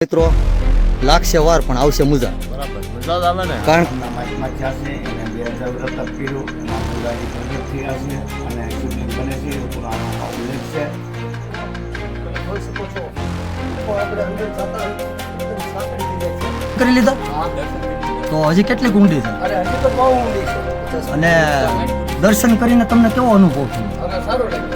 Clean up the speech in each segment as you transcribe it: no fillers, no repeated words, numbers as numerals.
મિત્રો લાગશે વાર પણ આવશે મજા. બરાબર મજા આવે ને. કારણ માઇકમાં થયા છે અને 2000 વ્રત કર્યું એમાં પૂરાની પ્રગટ થયા છે અને શિવલિંગ બને છે પુરાણોમાં ઉલ્લેખ છે. જોઈ શકો છો આપણે અંદર જતા કરી લીધા તો હજી કેટલી ઊંડી છે? અરે હજી તો બહુ ઊંડી છે. અને દર્શન કરીને તમને કેવો અનુભવ થયો? હવે સારું લાગ્યું.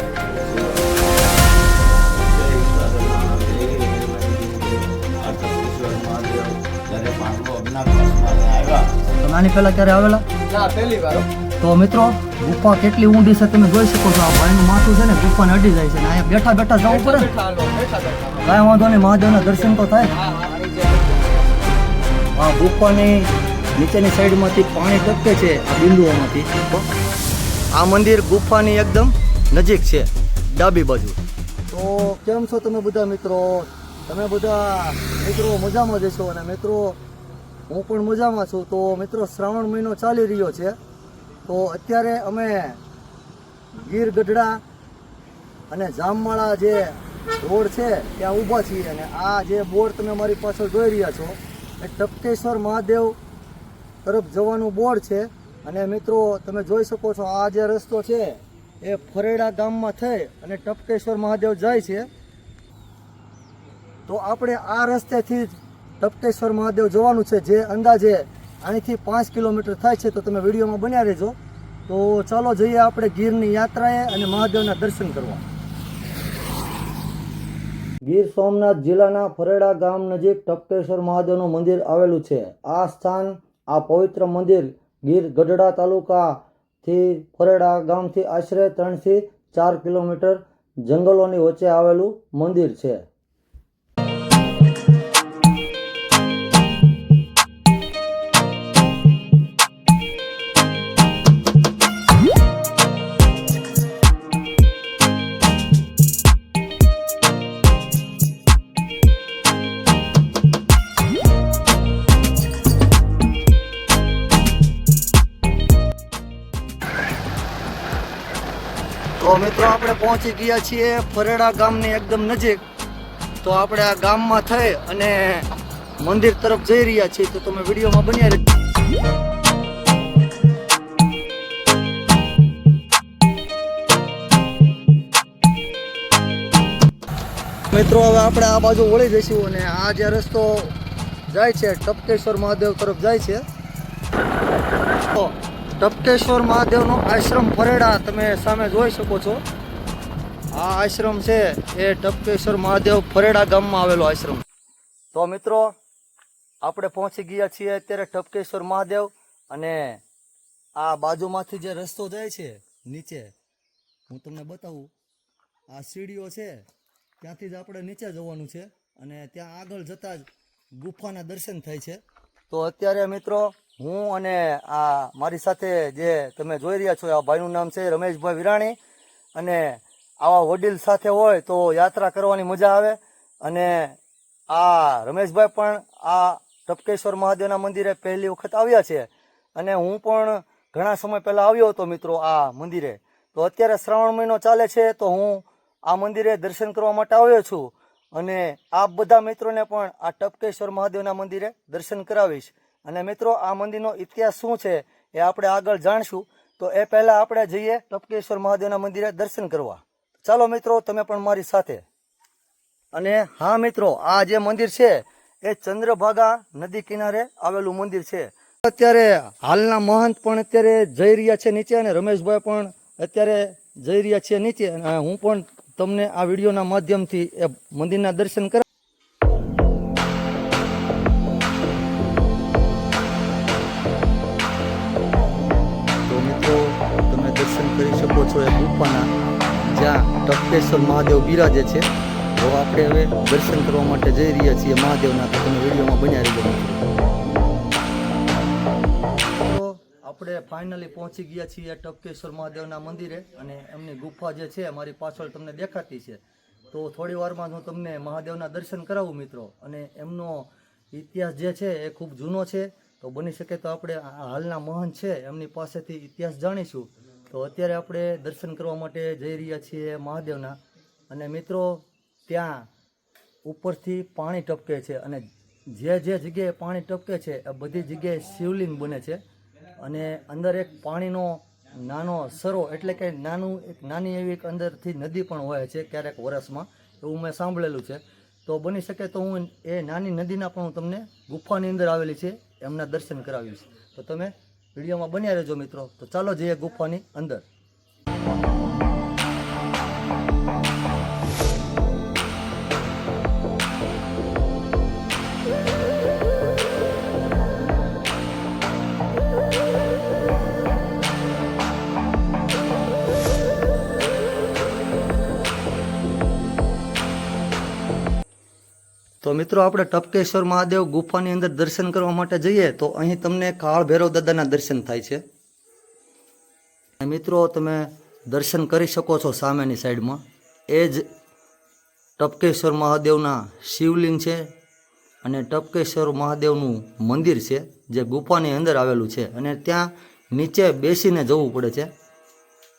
જ્યારે પાંડવો અજ્ઞાતવાસમાં આવ્યા તમે આની પહેલા ક્યારે આવેલા? ના પહેલી વાર. તો મિત્રો ગુફા કેટલી ઊંડી છે તમે જોઈ શકો છો. આ ભાઈનું માથું છે ને ગુફાને અડી જાય છે ને અહીંયા બેઠા બેઠા જવું પડે ને. બેઠા હાલો, બેઠા. કાંઈ વાંધો નહીં, મહાદેવના દર્શન તો થાય. હા પાણી જે આ ગુફાની નીચેની સાઈડમાંથી પાણી ટપકે છે આ બિંદુઓમાંથી. આ મંદિર ગુફાની એકદમ નજીક છે ડાબી બાજુ. તો કેમ છો તમે બધા મિત્રો? તમે બધા મિત્રો મજામાં જશો અને મિત્રો હું પણ મજામાં છું. તો મિત્રો શ્રાવણ મહિનો ચાલી રહ્યો છે તો અત્યારે અમે ગીર ગઢડા અને જામમાળા જે રોડ છે ત્યાં ઊભા છીએ અને આ જે બોર્ડ તમે મારી પાછળ જોઈ રહ્યા છો એ ટપકેશ્વર મહાદેવ તરફ જવાનું બોર્ડ છે. અને મિત્રો તમે જોઈ શકો છો આ જે રસ્તો છે એ ફરેડા ગામમાં થઈ અને ટપકેશ્વર મહાદેવ જાય છે. તો આપણે આ રસ્તેથી જ ટપકેશ્વર મહાદેવ જવાનું છે જે અંદાજે અહીંથી 5 કિલોમીટર થાય છે. તો તમે વિડીયોમાં બન્યા રહેજો. તો ચાલો જઈએ આપણે ગીરની યાત્રાએ અને મહાદેવના દર્શન કરવા. ગીર સોમનાથ જિલ્લાના ફરેડા ગામ નજીક ટપકેશ્વર મહાદેવનું મંદિર આવેલું છે. આ સ્થાન આ પવિત્ર મંદિર ગીર ગઢડા તાલુકાથી ફરેડા ગામથી આશરે 3 થી 4 કિલોમીટર જંગલોની વચ્ચે આવેલું મંદિર છે. તો મિત્રો આપણે પહોંચી ગયા છીએ ફરેડા ગામની એકદમ નજીક. તો આપણે આ ગામમાં થઈ અને મંદિર તરફ જઈ રહ્યા છીએ. તો તમે વિડીયોમાં બન્યા રહેજો. મિત્રો હવે આપણે આ બાજુ વળી જઈશું અને આ જે રસ્તો જાય છે ટપકેશ્વર મહાદેવ તરફ જાય છે. તો ટપકેશ્વર મહાદેવનો આશ્રમ ફરેડા તમે સામે જોઈ શકો છો. આ આશ્રમ છે એ ટપકેશ્વર મહાદેવ ફરેડા ગામમાં આવેલો આશ્રમ. તો મિત્રો આપણે પહોંચી ગયા છીએ અત્યારે ટપકેશ્વર મહાદેવ અને આ બાજુમાંથી જે રસ્તો જાય છે નીચે હું તમને બતાવું. આ સીડીઓ છે ત્યાંથી જ આપણે નીચે જવાનું છે અને ત્યાં આગળ જતાં જ ગુફાના દર્શન થાય છે. તો અત્યારે મિત્રો હું અને આ મારી સાથે જે તમે જોઈ રહ્યા છો આ ભાઈનું નામ છે રમેશભાઈ વિરાણી. અને આવા વડીલ સાથે હોય તો યાત્રા કરવાની મજા આવે. અને આ રમેશભાઈ પણ આ ટપકેશ્વર મહાદેવના મંદિરે પહેલી વખત આવ્યા છે અને હું પણ ઘણા સમય પહેલાં આવ્યો હતો મિત્રો આ મંદિરે. તો અત્યારે શ્રાવણ મહિનો ચાલે છે તો હું આ મંદિરે દર્શન કરવા માટે આવ્યો છું અને આ બધા મિત્રોને પણ આ ટપકેશ્વર મહાદેવના મંદિરે દર્શન કરાવીશ. અને મિત્રો આ મંદિરનો ઇતિહાસ શું છે એ આપણે આગળ જાણશું. તો એ પહેલાં આપણે જઈએ ટપકેશ્વર મહાદેવના મંદિરે દર્શન કરવા. ચાલો મિત્રો તમે પણ મારી સાથે. અને હા મિત્રો આ જે મંદિર છે એ ચંદ્રભાગા નદી કિનારે આવેલું મંદિર છે. અત્યારે હાલના મહંત પણ અત્યારે જઈ રહ્યા છે નીચે અને રમેશભાઈ પણ અત્યારે જઈ રહ્યા છે નીચે. અને હું પણ તમને આ વિડીયોના માધ્યમથી એ મંદિરના દર્શન કરા. તો મિત્રો તમે દર્શન કરી શકો છો એ ગુફાના જ્યાં ટપકેશ્વર મહાદેવ બિરાજે છે. તો આપણે હવે દર્શન કરવા માટે જઈ રહ્યા છીએ મહાદેવના. તો તમે વિડીયોમાં બન્યા રહેજો. આપણે ફાઇનલી પહોંચી ગયા છીએ ટપકેશ્વર મહાદેવના મંદિરે અને એમની ગુફા જે છે મારી પાછળ તમને દેખાતી છે. તો થોડી વારમાં હું તમને મહાદેવના દર્શન કરાવું મિત્રો. અને એમનો ઇતિહાસ જે છે એ ખૂબ જૂનો છે. તો બની શકે તો આપણે હાલના મહંત છે એમની પાસેથી ઇતિહાસ જાણીશું. તો અત્યારે આપણે દર્શન કરવા માટે જઈ રહ્યા છીએ મહાદેવના. અને મિત્રો ત્યાં ઉપરથી પાણી ટપકે છે અને જે જગ્યાએ પાણી ટપકે છે એ બધી જગ્યાએ શિવલિંગ બને છે અને અંદર એક પાણીનો નાનો સરો એટલે કે નાની એવી એક અંદરથી નદી પણ હોય છે ક્યારેક વરસમાં, એવું મેં સાંભળેલું છે. તો બની શકે તો હું એ નાની નદીના પણ હું તમને ગુફાની અંદર આવેલી છે એમના દર્શન કરાવીશ. તો તમે વિડીયોમાં બન્યા રહેજો મિત્રો. તો ચાલો જઈએ ગુફાની અંદર. તો મિત્રો આપણે ટપકેશ્વર મહાદેવ ગુફાની અંદર દર્શન કરવા માટે જઈએ તો અહીં તમને કાળ ભૈરવ દાદાના દર્શન થાય છે. મિત્રો તમે દર્શન કરી શકો છો સામેની સાઈડમાં એ જ ટપકેશ્વર મહાદેવના શિવલિંગ છે અને ટપકેશ્વર મહાદેવનું મંદિર છે જે ગુફાની અંદર આવેલું છે અને ત્યાં નીચે બેસીને જવું પડે છે.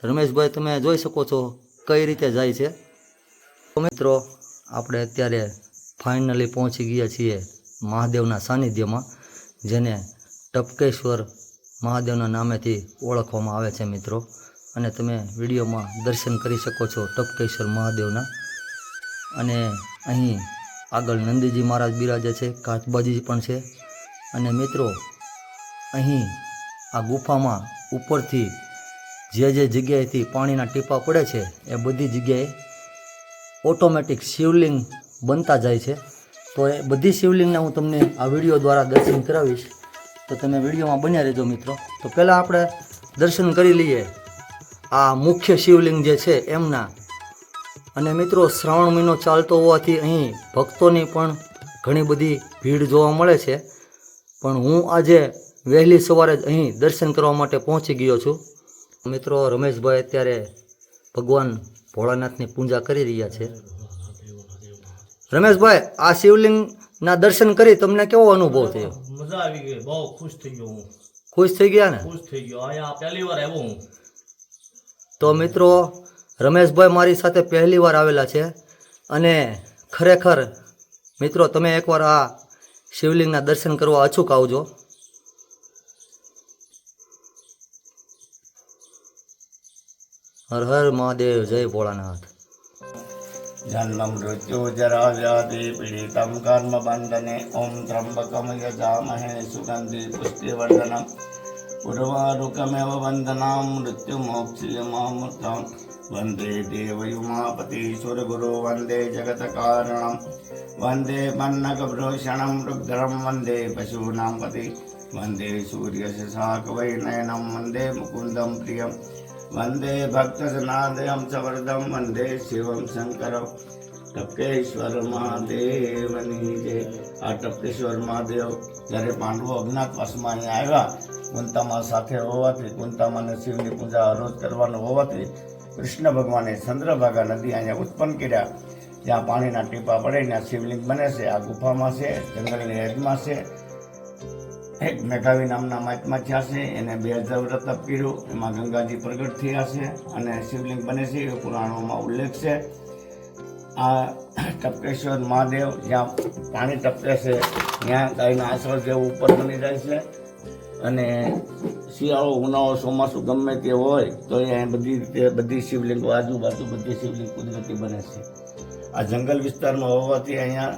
રમેશભાઈ તમે જોઈ શકો છો કઈ રીતે જાય છે. તો મિત્રો આપણે અત્યારે ફાઇનલી પહોંચી ગયા છીએ મહાદેવના સાનિધ્યમાં, જેને ટપકેશ્વર મહાદેવના નામેથી ઓળખવામાં આવે છે મિત્રો. અને તમે વિડીયોમાં દર્શન કરી શકો છો ટપકેશ્વર મહાદેવના. અને અહીં આગળ નંદીજી મહારાજ બિરાજે છે, કાચબાજી પણ છે. અને મિત્રો અહીં આ ગુફામાં ઉપરથી જે જગ્યાએથી પાણીના ટીપા પડે છે એ બધી જગ્યાએ ઓટોમેટિક શિવલિંગ બનતા જાય છે. તો એ બધી શિવલિંગના હું તમને આ વિડીયો દ્વારા દર્શન કરાવીશ. તો તમે વિડીયોમાં બન્યા રહેજો મિત્રો. તો પહેલાં આપણે દર્શન કરી લઈએ આ મુખ્ય શિવલિંગ જે છે એમના. અને મિત્રો શ્રાવણ મહિનો ચાલતો હોવાથી અહીં ભક્તોની પણ ઘણી બધી ભીડ જોવા મળે છે. પણ હું આજે વહેલી સવારે જ અહીં દર્શન કરવા માટે પહોંચી ગયો છું. મિત્રો રમેશભાઈ અત્યારે ભગવાન ભોળાનાથની પૂજા કરી રહ્યા છે. રમેશભાઈ આ શિવલિંગના દર્શન કરી તમને કેવો અનુભવ થયો? મજા આવી ગઈ, બહુ ખુશ થઈ ગયો હું. ખુશ થઈ ગયા ને? ખુશ થઈ ગયો, અહીંયા પહેલી વાર આવ્યો હું. તો મિત્રો રમેશભાઈ મારી સાથે પહેલી વાર આવેલા છે અને ખરેખર મિત્રો તમે એકવાર આ શિવલિંગના દર્શન કરવા અચૂક આવજો. હર હર મહાદેવ, જય ભોળાનાથ. જન્મ મૃત્યુ જરા વ્યાધિ પીડિતમ કર્મ બંધને ઓમ ત્રંબકમ યજામહે સુગંધિ પુષ્ટિવર્ધનમ ઉર્વારુકમેવ વંદનામ મૃત્યુમોક્ષિયમામૃતમ વંદે દેવયુમાપતિ સુરગુરુ વંદે જગતકારણમ વંદે પન્નગભૂષણમ રુદ્રમ વંદે પશૂનામ પતિ વંદે સૂર્યશાકવૈનયનમ વંદે મુકુંદમ પ્રિયમ વંદે ભક્તજનાદયમ સવર્ધમ વંદે શિવમ શંકરમ. ટપકેશ્વર મહાદેવની જય. આ ટપકેશ્વર મહાદેવ જ્યારે પાંડવો અજ્ઞાતવાસમાં અહીંયા આવ્યા, કુંતામા સાથે હોવાથી, કુંતામાને શિવની પૂજા રોજ કરવાનું હોવાથી કૃષ્ણ ભગવાને ચંદ્રભાગા નદી અહીંયા ઉત્પન્ન કર્યા. જ્યાં પાણીના ટીપા પડે ત્યાં શિવલિંગ બને છે. આ ગુફામાં છે, જંગલની એજમાં છે. એક મેઘાવી નામના મહાત્મા થયા છે, એને 2000 વ્રત તપ કર્યું, એમાં ગંગાજી પ્રગટ થયા છે અને શિવલિંગ બને છે એ પુરાણોમાં ઉલ્લેખ છે. આ ટપકેશ્વર મહાદેવ જ્યાં પાણી ટપકે છે ત્યાં ગાયના આસળ જેવું ઉપર બની જાય છે. અને શિયાળો, ઉનાળો, ચોમાસું ગમે તે હોય તો અહીંયા બધી રીતે બધી શિવલિંગો આજુબાજુ બધી શિવલિંગ કુદરતી બને છે. આ જંગલ વિસ્તારમાં હોવાથી અહીંયા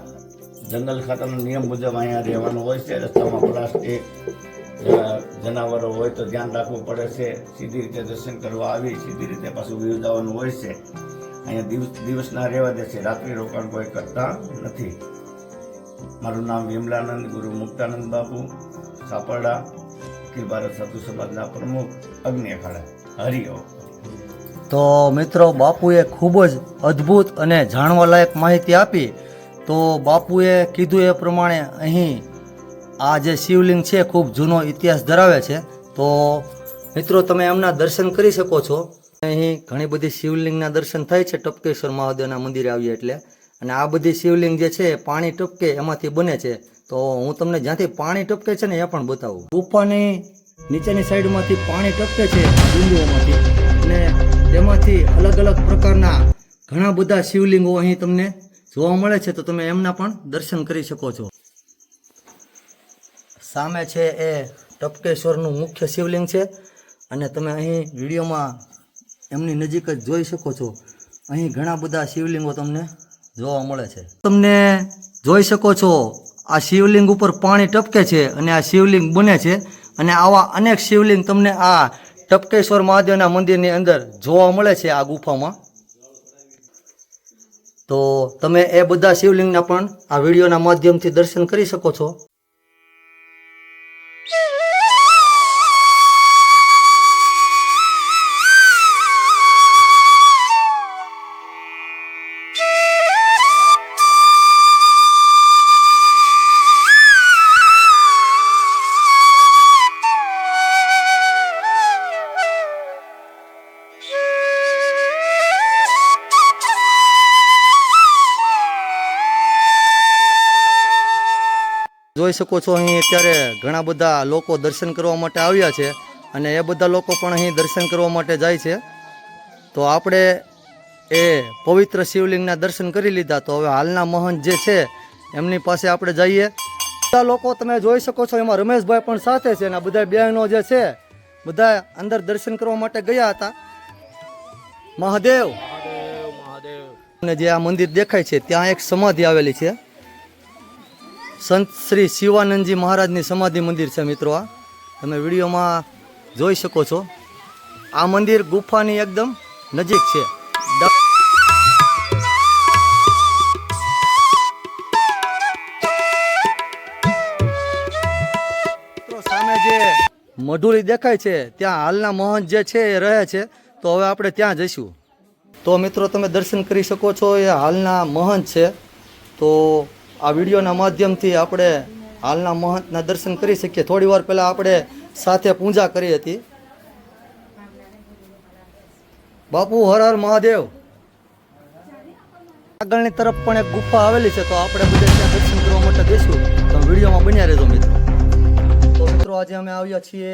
જંગલ ખાતાના નિયમ મુજબ અહીંયા રહેવાનું હોય છે. રસ્તામાં પ્લાસ્ટિક જનાવરો હોય તો ધ્યાન રાખવું પડે છે. સીધી રીતે દર્શન કરવા આવી સીધી રીતે પાછું વ્યૂ જવાનું હોય છે. અહીંયા દિવસના રહેવા દે છે, રાત્રિ રોકાણ કોઈ કરતા નથી. મારું નામ વિમલાનંદ ગુરુ મુક્તાનંદ બાપુ, સાપરડા, અખિલ ભારત સાધુ સમાજના પ્રમુખ, અગ્નિ અખાડા. હરિઓમ. તો મિત્રો બાપુએ ખૂબ જ અદ્ભુત અને જાણવાલાયક માહિતી આપી. તો બાપુએ કીધું એ પ્રમાણે અહીં આ જે શિવલિંગ છે ખૂબ જૂનો ઇતિહાસ ધરાવે છે. તો મિત્રો તમે એમના દર્શન કરી શકો છો. અહીં ઘણી બધી શિવલિંગના દર્શન થાય છે ટપકેશ્વર મહાદેવના મંદિરે આવીએ એટલે. અને આ બધી શિવલિંગ જે છે પાણી ટપકે એમાંથી બને છે. તો હું તમને જ્યાંથી પાણી ટપકે છે ને એ પણ બતાવું. ગુફાની નીચેની સાઈડમાંથી પાણી ટપકે છે બિંદુઓમાંથી, અને તેમાંથી અલગ અલગ પ્રકારના ઘણા બધા શિવલિંગો અહીં તમને જોવા મળે છે, તો તમે એમના પણ દર્શન કરી શકો છો. સામે છે એ ટપકેશ્વરનું મુખ્ય શિવલિંગ છે અને તમે અહીં વિડીયોમાં એમની નજીક જ જોઈ શકો છો. અહીં ઘણા બધા શિવલિંગો તમને જોવા મળે છે. તમને જોઈ શકો છો આ શિવલિંગ ઉપર પાણી ટપકે છે અને આ શિવલિંગ બને છે અને આવા અનેક શિવલિંગ તમને આ ટપકેશ્વર મહાદેવના મંદિરની અંદર જોવા મળે છે આ ગુફામાં. તો તમે એ બધા શિવલિંગના પણ આ વિડીયોના માધ્યમથી દર્શન કરી શકો છો. જોઈ શકો છો અહીં અત્યારે ઘણા બધા લોકો દર્શન કરવા માટે આવ્યા છે અને એ બધા લોકો પણ અહીં દર્શન કરવા માટે જાય છે. તો આપણે એ પવિત્ર શિવલિંગના દર્શન કરી લીધા. તો હવે હાલના મહંત જે છે એમની પાસે આપણે જઈએ. બધા લોકો તમે જોઈ શકો છો, એમાં રમેશભાઈ પણ સાથે છે અને બધા બહેનો જે છે બધા અંદર દર્શન કરવા માટે ગયા હતા. મહાદેવ અને જે આ મંદિર દેખાય છે ત્યાં એક સમાધિ આવેલી છે. સંત શ્રી શિવાનંદજી મહારાજની સમાધિ મંદિર છે મિત્રો. આ તમે વિડીયોમાં જોઈ શકો છો. આ મંદિર ગુફાની એકદમ નજીક છે. સામે જે મઢુલી દેખાય છે ત્યાં હાલના મહંત જે છે એ રહે છે. તો હવે આપણે ત્યાં જઈશું. તો મિત્રો તમે દર્શન કરી શકો છો, એ હાલના મહંત છે. તો આ વિડીયોના માધ્યમથી આપણે હાલના મહંતના દર્શન કરી શકીએ. થોડી વાર પહેલાં આપણે સાથે પૂજા કરી હતી. બાપુ હર હર મહાદેવ. આગળની તરફ પણ એક ગુફા આવેલી છે, તો આપણે બધા ત્યાં દર્શન કરવા માટે જઈશું. તો વિડીયોમાં બન્યા રહેજો મિત્રો. તો મિત્રો આજે અમે આવ્યા છીએ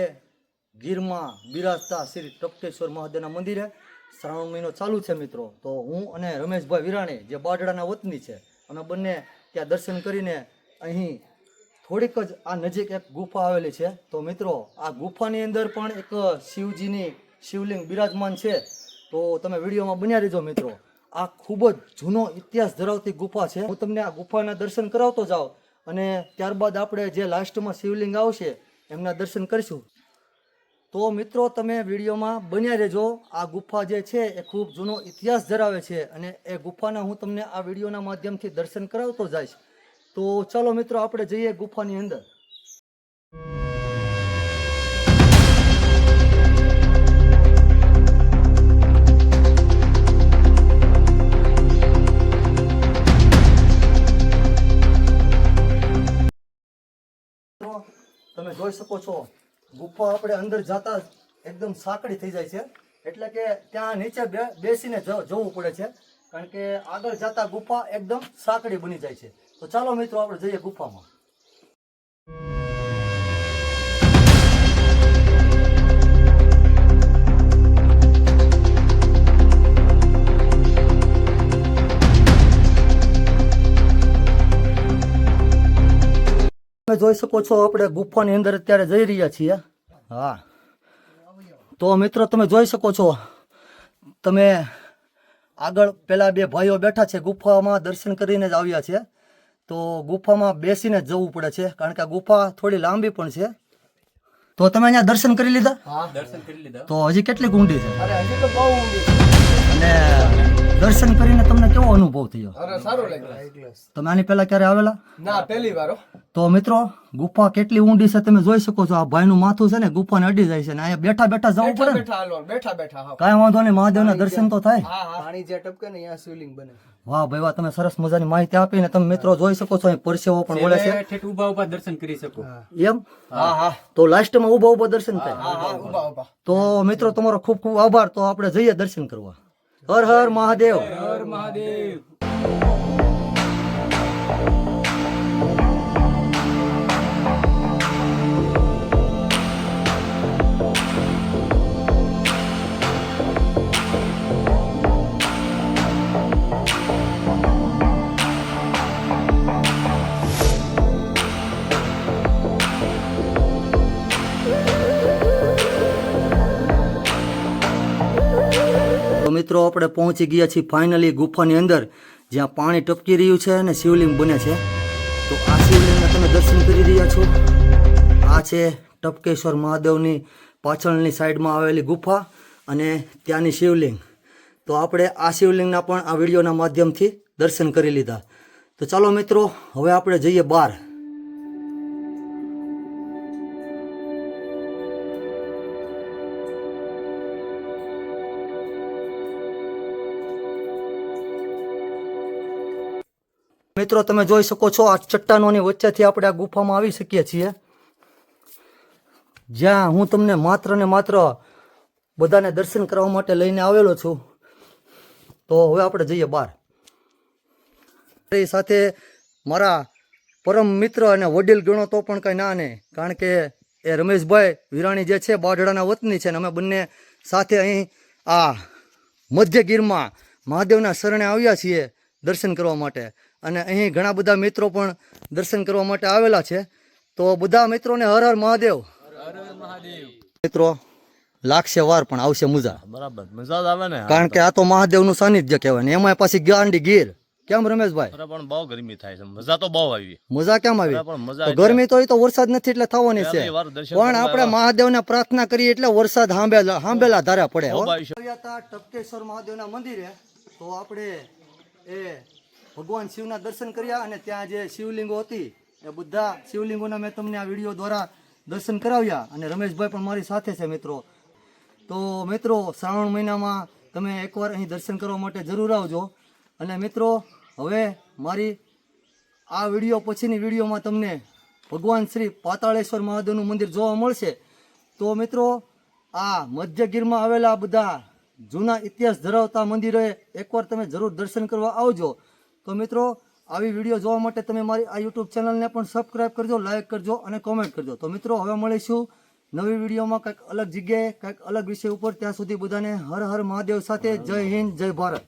ગીરમાં બિરાજતા શ્રી ટપકેશ્વર મહાદેવના મંદિરે. શ્રાવણ મહિનો ચાલુ છે મિત્રો. તો હું અને રમેશભાઈ વિરાણી જે બાઢડાના વતની છે, અમે બંને ત્યાં દર્શન કરીને અહીં થોડીક જ આ નજીક એક ગુફા આવેલી છે. તો મિત્રો આ ગુફાની અંદર પણ એક શિવજીની શિવલિંગ બિરાજમાન છે. તો તમે વિડીયોમાં બન્યા રહેજો મિત્રો. આ ખૂબ જ જૂનો ઇતિહાસ ધરાવતી ગુફા છે. હું તમને આ ગુફાના દર્શન કરાવતો જાઉં અને ત્યારબાદ આપણે જે લાસ્ટમાં શિવલિંગ આવશે એમના દર્શન કરીશું. તો મિત્રો તમે વિડીયોમાં બન્યા રહેજો. આ ગુફા જે છે એ ખૂબ જૂનો ઇતિહાસ ધરાવે છે અને એ ગુફાના હું તમને આ વિડીયોના માધ્યમથી દર્શન કરાવતો જઈશ. તો ચાલો મિત્રો આપણે જઈએ ગુફાની અંદર. તમે જોઈ શકો છો ગુફા આપણે અંદર જતા એકદમ સાંકડી થઈ જાય છે. એટલે કે ત્યાં નીચે બેસીને જવું પડે છે, કારણ કે આગળ જતા ગુફા એકદમ સાંકડી બની જાય છે. તો ચાલો મિત્રો આપણે જઈએ ગુફામાં. તમે જોઈ શકો છો આપણે ગુફાની અંદર અત્યારે જઈ રહ્યા છીએ. હા, તો મિત્રો તમે જોઈ શકો છો, તમે આગળ પેલા બે ભાઈઓ બેઠા છે, ગુફામાં દર્શન કરીને જ આવ્યા છે. તો ગુફામાં બેસીને જ જવું પડે છે, કારણ કે આ ગુફા થોડી લાંબી પણ છે. તો તમે અહીંયા દર્શન કરી લીધા? હા, દર્શન કરી લીધા. તો હજી કેટલી ઊંડી છે? અરે હજી તો બહુ ઊંડી છે. અને દર્શન કરીને તમને કેવો અનુભવ થયો? અરે સારું લાગ્યું. તમે આની પહેલા ક્યારે આવેલા? ના, પહેલી વાર. તો મિત્રો ગુફા કેટલી ઊંડી છે તમે જોઈ શકો છો. આ ભાઈનું માથું છે ને ગુફાને અડી જાય છે ને અહીંયા બેઠા બેઠા જવું પડે ને. બેઠા બેઠા. કાંઈ વાંધો નહીં, મહાદેવના દર્શન તો થાય. પાણી જે ટપકે ને અહીંયા શિવલિંગ બને. વાહ ભાઈ વાહ, તમે સરસ મજાની માહિતી આપીને તમે મિત્રો જોઈ શકો છો અહીં પરસેવો પણ વળે છે. ઠેઠ ઊભા ઊભા દર્શન કરી શકો. એમ? હા હા તો લાસ્ટમાં ઊભા ઊભા દર્શન થાય. હા, ઊભા ઊભા. તો મિત્રો તમારો ખૂબ ખૂબ આભાર. તો આપણે જઈએ દર્શન કરવા. હર હર મહાદેવ. હર મહાદેવ. મિત્રો આપણે પહોંચી ગયા છીએ ફાઇનલી ગુફાની અંદર, જ્યાં પાણી ટપકી રહ્યું છે અને શિવલિંગ બને છે. તો આ શિવલિંગના તમે દર્શન કરી રહ્યા છો. આ છે ટપકેશ્વર મહાદેવની પાછળની સાઈડમાં આવેલી ગુફા અને ત્યાંની શિવલિંગ. તો આપણે આ શિવલિંગના પણ આ વિડીયોના માધ્યમથી દર્શન કરી લીધા. તો ચાલો મિત્રો, હવે આપણે જઈએ બહાર. મિત્રો તમે જોઈ શકો છો, આ ચટ્ટાનોની વચ્ચેથી આપણે આ ગુફામાં આવી શકીએ છીએ, જ્યાં હું તમને માત્ર ને માત્ર બધાને દર્શન કરવા માટે લઈને આવેલો છું. તો હવે આપણે જઈએ બહાર. મારી સાથે મારા પરમ મિત્ર અને વડીલ ગણો તો પણ કંઈ ના નહીં, કારણ કે એ રમેશભાઈ વિરાણી જે છે બાઢડાના વતની છે, અને અમે બંને સાથે અહીં આ મધ્યગીરમાં મહાદેવના શરણે આવ્યા છીએ દર્શન કરવા માટે. અને અહીં ઘણા બધા મિત્રો પણ દર્શન કરવા માટે આવેલા છે. તો બધા મિત્રોને હર હર મહાદેવ. મિત્રો લાગશે વાર પણ આવશે મજા. બરાબર મજા આવે ને, કારણ કે આ તો મહાદેવનું સાનિધ્ય કહેવાય ને, એમાં પાછી ગાંડી ગીર. કેમ રમેશભાઈ? પણ બહુ ગરમી થાય છે, મજા તો બહુ આવી. મજા કેમ આવી? પણ મજા તો ગરમી તો એ તો વરસાદ નથી એટલે થવાની છે, પણ આપણે મહાદેવને પ્રાર્થના કરીએ એટલે વરસાદ હાંભેલા ધારા પડે. આવ્યા હતા ટપકેશ્વર મહાદેવના મંદિરે, તો આપણે એ ભગવાન શિવના દર્શન કર્યા અને ત્યાં જે શિવલિંગો હતી એ બધા શિવલિંગોના મેં તમને આ વિડીયો દ્વારા દર્શન કરાવ્યા. અને રમેશભાઈ પણ મારી સાથે છે મિત્રો. તો મિત્રો શ્રાવણ મહિનામાં તમે એકવાર અહીં દર્શન કરવા માટે જરૂર આવજો. અને મિત્રો હવે મારી આ વિડીયો પછીની વિડીયોમાં તમને ભગવાન શ્રી પાતાળેશ્વર મહાદેવનું મંદિર જોવા મળશે. તો મિત્રો આ મધ્યગીરમાં આવેલા બધા જૂના ઇતિહાસ ધરાવતા મંદિરોએ એકવાર તમે જરૂર દર્શન કરવા આવજો. તો મિત્રો આવી વિડીયો જોવા માટે તમે મારી આ યુટ્યુબ ચેનલને પણ સબસ્ક્રાઈબ કરજો, લાઈક કરજો અને કોમેન્ટ કરજો. તો મિત્રો હવે મળીશું નવી વિડીયોમાં કંઈક અલગ જગ્યાએ કંઈક અલગ વિષય ઉપર. ત્યાં સુધી બધાને હર હર મહાદેવ સાથે. જય હિન્દ, જય ભારત.